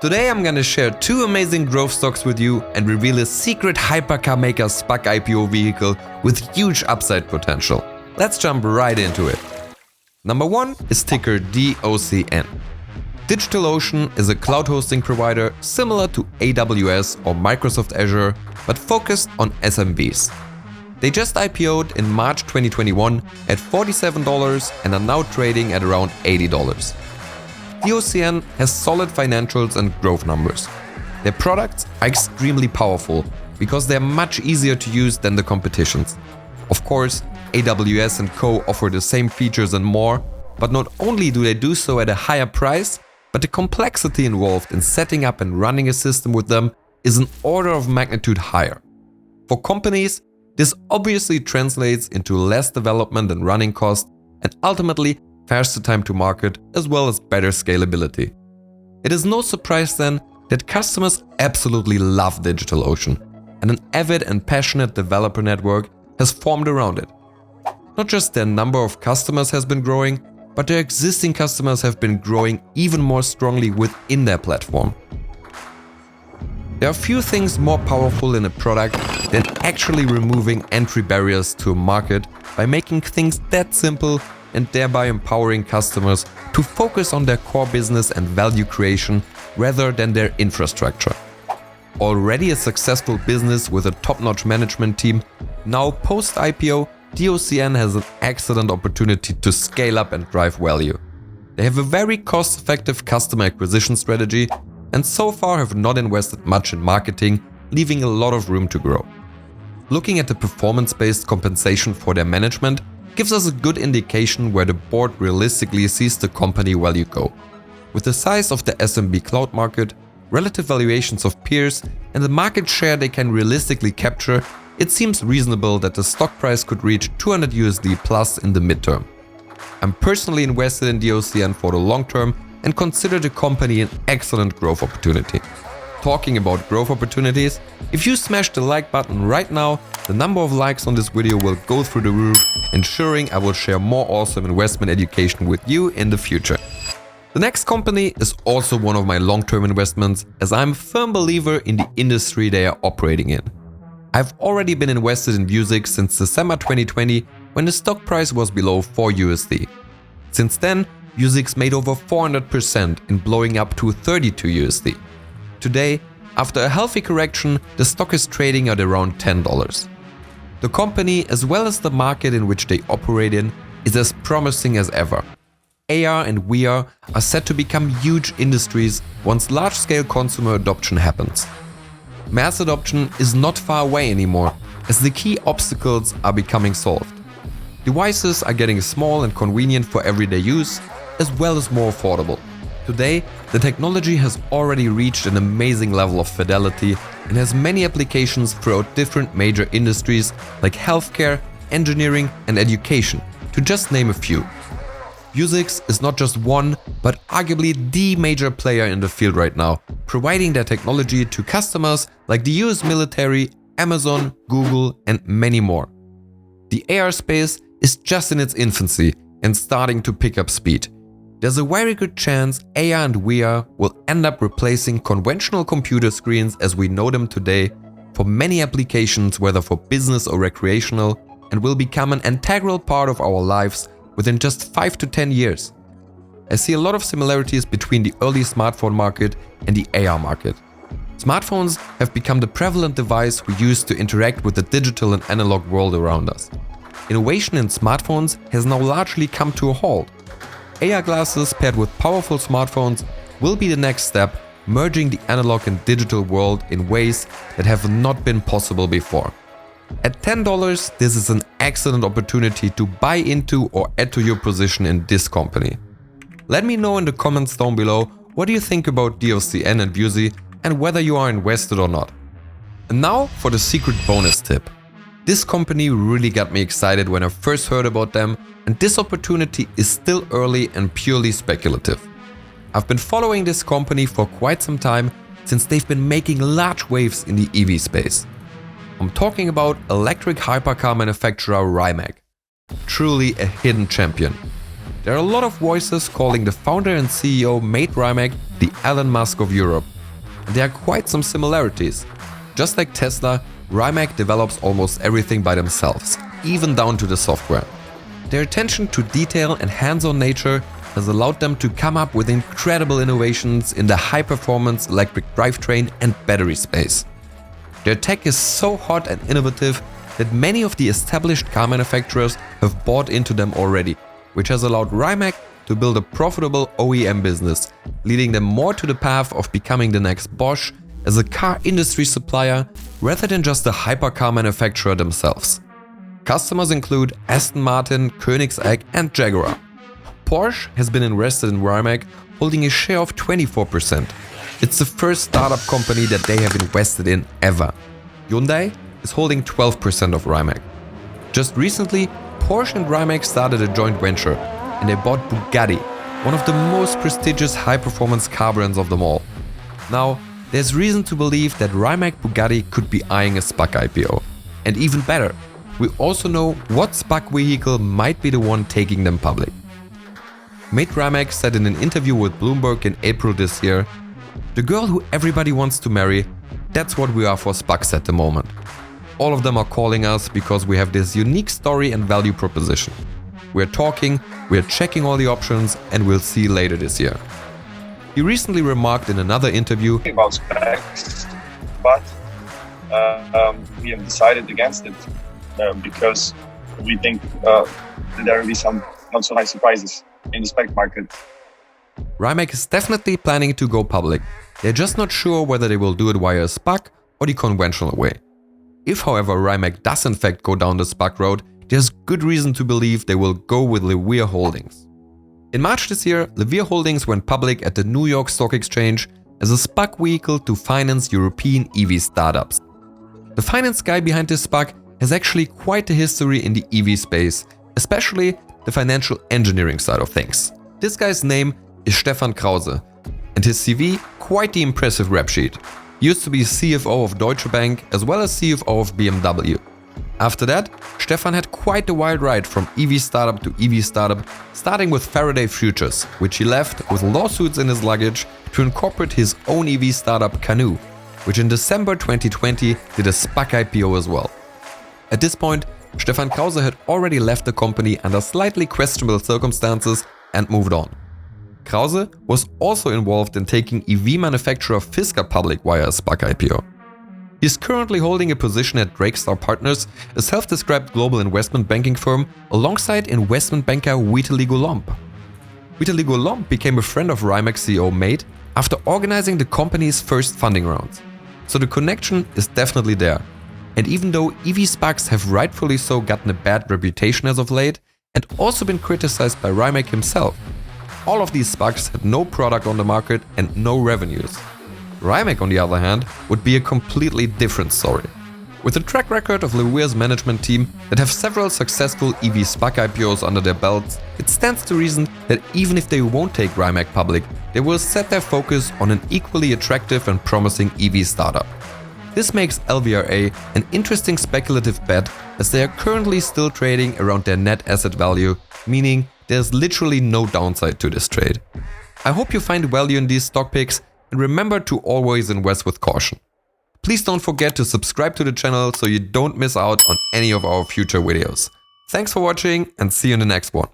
Today I'm gonna share two amazing growth stocks with you and reveal a secret hypercar maker SPAC IPO vehicle with huge upside potential. Let's jump right into it. Number 1 is ticker DOCN. DigitalOcean is a cloud hosting provider similar to AWS or Microsoft Azure, but focused on SMBs. They just IPO'd in March 2021 at $47 and are now trading at around $80. DOCN has solid financials and growth numbers. Their products are extremely powerful because they are much easier to use than the competitions. Of course, AWS and Co offer the same features and more, but not only do they do so at a higher price, but the complexity involved in setting up and running a system with them is an order of magnitude higher. For companies, this obviously translates into less development and running costs and ultimately faster time to market as well as better scalability. It is no surprise then that customers absolutely love DigitalOcean, and an avid and passionate developer network has formed around it. Not just their number of customers has been growing, but their existing customers have been growing even more strongly within their platform. There are few things more powerful in a product than actually removing entry barriers to a market by making things that simple and thereby empowering customers to focus on their core business and value creation rather than their infrastructure. Already a successful business with a top-notch management team, now post-IPO, DOCN has an excellent opportunity to scale up and drive value. They have a very cost-effective customer acquisition strategy and so far have not invested much in marketing, leaving a lot of room to grow. Looking at the performance-based compensation for their management gives us a good indication where the board realistically sees the company value go. With the size of the SMB cloud market, relative valuations of peers, and the market share they can realistically capture, it seems reasonable that the stock price could reach $200 plus in the midterm. I'm personally invested in DOCN for the long term and consider the company an excellent growth opportunity. Talking about growth opportunities, if you smash the like button right now, the number of likes on this video will go through the roof, ensuring I will share more awesome investment education with you in the future. The next company is also one of my long-term investments, as I'm a firm believer in the industry they are operating in. I've already been invested in VUZI since December 2020 when the stock price was below $4. Since then, VUZI made over 400% in blowing up to $32. Today, after a healthy correction, the stock is trading at around $10. The company, as well as the market in which they operate in, is as promising as ever. AR and VR are set to become huge industries once large-scale consumer adoption happens. Mass adoption is not far away anymore, as the key obstacles are becoming solved. Devices are getting small and convenient for everyday use, as well as more affordable. Today, the technology has already reached an amazing level of fidelity and has many applications throughout different major industries like healthcare, engineering, and education, to just name a few. VUZI is not just one, but arguably the major player in the field right now, providing their technology to customers like the US military, Amazon, Google, and many more. The AR space is just in its infancy and starting to pick up speed. There's a very good chance AR and VR will end up replacing conventional computer screens as we know them today for many applications, whether for business or recreational, and will become an integral part of our lives within just 5 to 10 years. I see a lot of similarities between the early smartphone market and the AR market. Smartphones have become the prevalent device we use to interact with the digital and analog world around us. Innovation in smartphones has now largely come to a halt. AR glasses paired with powerful smartphones will be the next step, merging the analog and digital world in ways that have not been possible before. At $10, this is an excellent opportunity to buy into or add to your position in this company. Let me know in the comments down below what do you think about DOCN and VUZI and whether you are invested or not. And now for the secret bonus tip. This company really got me excited when I first heard about them, and this opportunity is still early and purely speculative. I've been following this company for quite some time since they've been making large waves in the EV space. I'm talking about electric hypercar manufacturer Rimac. Truly a hidden champion. There are a lot of voices calling the founder and CEO Mate Rimac the Elon Musk of Europe. And there are quite some similarities. Just like Tesla, Rimac develops almost everything by themselves, even down to the software. Their attention to detail and hands-on nature has allowed them to come up with incredible innovations in the high-performance electric drivetrain and battery space. Their tech is so hot and innovative that many of the established car manufacturers have bought into them already, which has allowed Rimac to build a profitable OEM business, leading them more to the path of becoming the next Bosch as a car industry supplier rather than just a hypercar manufacturer themselves. Customers include Aston Martin, Koenigsegg and Jaguar. Porsche has been invested in Rimac, holding a share of 24%. It's the first startup company that they have invested in ever. Hyundai is holding 12% of Rimac. Just recently, Porsche and Rimac started a joint venture, and they bought Bugatti, one of the most prestigious high-performance car brands of them all. Now, there's reason to believe that Rimac Bugatti could be eyeing a SPAC IPO. And even better, we also know what SPAC vehicle might be the one taking them public. Mate Rimac said in an interview with Bloomberg in April this year, "The girl who everybody wants to marry, that's what we are for SPACs at the moment. All of them are calling us because we have this unique story and value proposition. We're talking, we're checking all the options, and we'll see later this year." He recently remarked in another interview about SPACs, but we have decided against it because we think there will be some not so nice surprises in the SPAC market. Rimac is definitely planning to go public. They're just not sure whether they will do it via a SPAC or the conventional way. If, however, Rimac does in fact go down the SPAC road, there's good reason to believe they will go with Levier Holdings. In March this year, Levier Holdings went public at the New York Stock Exchange as a SPAC vehicle to finance European EV startups. The finance guy behind this SPAC has actually quite a history in the EV space, especially the financial engineering side of things. This guy's name is Stefan Krause, and his CV quite the impressive rap sheet. He used to be CFO of Deutsche Bank as well as CFO of BMW. After that, Stefan had quite the wild ride from EV startup to EV startup, starting with Faraday Futures, which he left with lawsuits in his luggage to incorporate his own EV startup Canoe, which in December 2020 did a SPAC IPO as well. At this point, Stefan Krause had already left the company under slightly questionable circumstances and moved on. Krause was also involved in taking EV manufacturer Fisker public via a SPAC IPO. He is currently holding a position at Drakestar Partners, a self-described global investment banking firm, alongside investment banker Vitali Golomb. Vitali Golomb became a friend of Rimac CEO Mate after organizing the company's first funding rounds. So the connection is definitely there. And even though EV SPACs have rightfully so gotten a bad reputation as of late, and also been criticized by Rimac himself, all of these SPACs had no product on the market and no revenues. Rimac, on the other hand, would be a completely different story. With a track record of Levier's management team that have several successful EV SPAC IPOs under their belts, it stands to reason that even if they won't take Rimac public, they will set their focus on an equally attractive and promising EV startup. This makes LVRA an interesting speculative bet, as they are currently still trading around their net asset value, meaning there's literally no downside to this trade. I hope you find value in these stock picks, and remember to always invest with caution. Please don't forget to subscribe to the channel so you don't miss out on any of our future videos. Thanks for watching and see you in the next one.